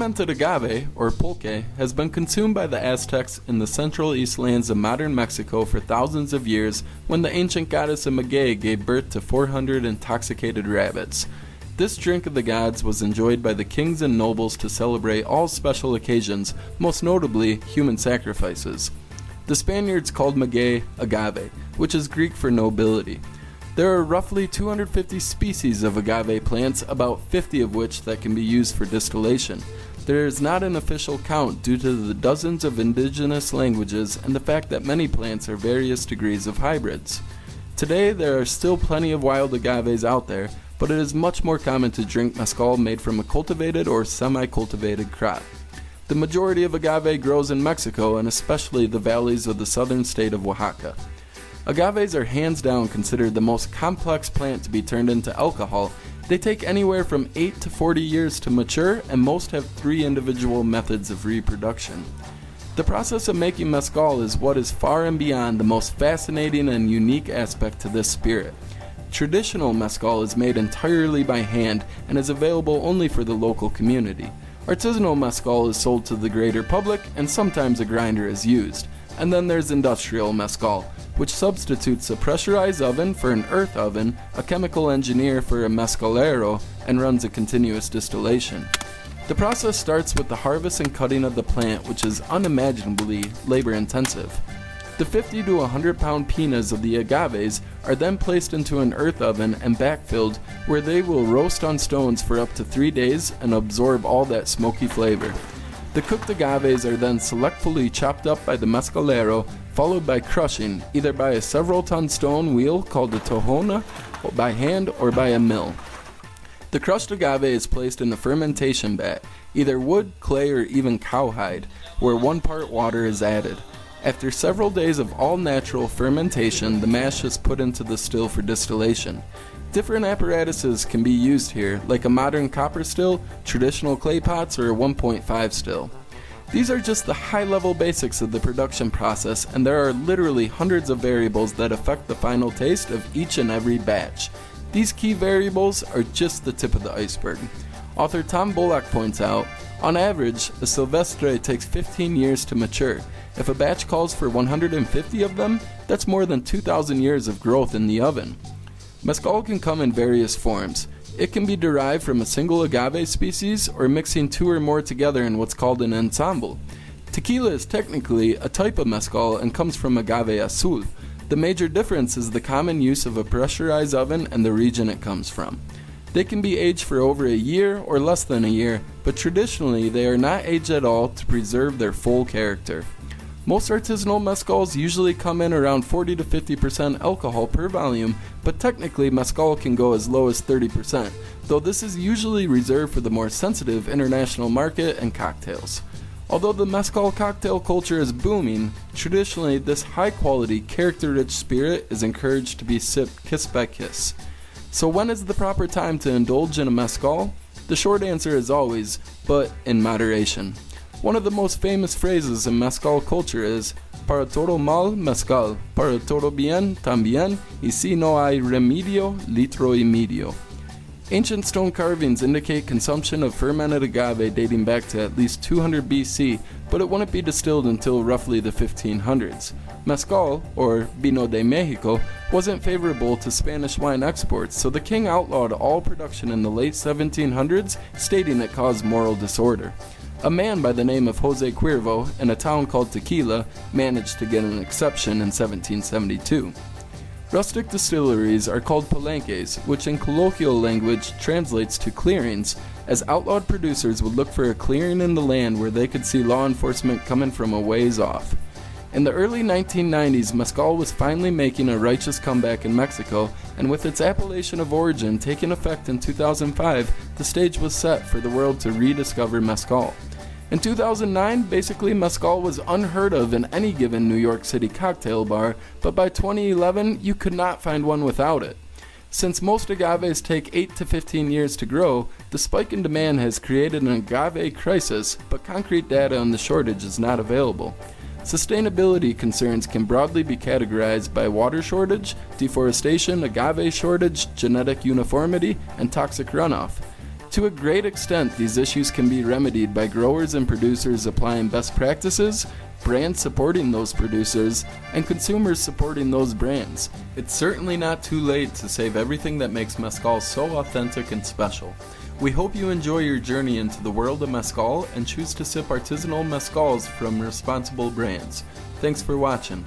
fermented agave, or pulque, has been consumed by the Aztecs in the central east lands of modern Mexico for thousands of years when the ancient goddess of maguey gave birth to 400 intoxicated rabbits. This drink of the gods was enjoyed by the kings and nobles to celebrate all special occasions, most notably human sacrifices. The Spaniards called maguey agave, which is Greek for nobility. There are roughly 250 species of agave plants, about 50 of which that can be used for distillation. There is not an official count due to the dozens of indigenous languages and the fact that many plants are various degrees of hybrids. Today there are still plenty of wild agaves out there, but it is much more common to drink mezcal made from a cultivated or semi-cultivated crop. The majority of agave grows in Mexico and especially the valleys of the southern state of Oaxaca. Agaves are hands down considered the most complex plant to be turned into alcohol. They take anywhere from 8 to 40 years to mature, and most have 3 individual methods of reproduction. The process of making mezcal is what is far and beyond the most fascinating and unique aspect to this spirit. Traditional mezcal is made entirely by hand and is available only for the local community. Artisanal mezcal is sold to the greater public, and sometimes a grinder is used. And then there's industrial mezcal, which substitutes a pressurized oven for an earth oven, a chemical engineer for a mezcalero, and runs a continuous distillation. The process starts with the harvest and cutting of the plant, which is unimaginably labor intensive. The 50 to 100 pound pinas of the agaves are then placed into an earth oven and backfilled, where they will roast on stones for up to 3 days and absorb all that smoky flavor. The cooked agaves are then selectively chopped up by the mezcalero, followed by crushing, either by a several-ton stone wheel called a tojona, or by hand or by a mill. The crushed agave is placed in a fermentation vat, either wood, clay, or even cowhide, where 1 part water is added. After several days of all-natural fermentation, the mash is put into the still for distillation. Different apparatuses can be used here, like a modern copper still, traditional clay pots, or a 1.5 still. These are just the high-level basics of the production process, and there are literally hundreds of variables that affect the final taste of each and every batch. These key variables are just the tip of the iceberg. Author Tom Bullock points out, on average, a Silvestre takes 15 years to mature. If a batch calls for 150 of them, that's more than 2,000 years of growth in the oven. Mezcal can come in various forms. It can be derived from a single agave species or mixing 2 or more together in what's called an ensemble. Tequila is technically a type of mezcal and comes from agave azul. The major difference is the common use of a pressurized oven and the region it comes from. They can be aged for over a year or less than a year, but traditionally they are not aged at all to preserve their full character. Most artisanal mezcals usually come in around 40 to 50% alcohol per volume, but technically mezcal can go as low as 30%, though this is usually reserved for the more sensitive international market and cocktails. Although the mezcal cocktail culture is booming, traditionally this high-quality, character-rich spirit is encouraged to be sipped kiss by kiss. So when is the proper time to indulge in a mezcal? The short answer is always, but in moderation. One of the most famous phrases in mezcal culture is, "Para todo mal, mezcal. Para todo bien, también. Y si no hay remedio, litro y medio." Ancient stone carvings indicate consumption of fermented agave dating back to at least 200 BC, but it wouldn't be distilled until roughly the 1500s. Mezcal, or Vino de Mexico, wasn't favorable to Spanish wine exports, so the king outlawed all production in the late 1700s, stating it caused moral disorder. A man by the name of Jose Cuervo, in a town called Tequila, managed to get an exception in 1772. Rustic distilleries are called palenques, which in colloquial language translates to clearings, as outlawed producers would look for a clearing in the land where they could see law enforcement coming from a ways off. In the early 1990s, mezcal was finally making a righteous comeback in Mexico, and with its appellation of origin taking effect in 2005, the stage was set for the world to rediscover mezcal. In 2009, basically mezcal was unheard of in any given New York City cocktail bar, but by 2011, you could not find one without it. Since most agaves take 8 to 15 years to grow, the spike in demand has created an agave crisis, but concrete data on the shortage is not available. Sustainability concerns can broadly be categorized by water shortage, deforestation, agave shortage, genetic uniformity, and toxic runoff. To a great extent, these issues can be remedied by growers and producers applying best practices, brands supporting those producers, and consumers supporting those brands. It's certainly not too late to save everything that makes mezcal so authentic and special. We hope you enjoy your journey into the world of mezcal and choose to sip artisanal mezcals from responsible brands. Thanks for watching.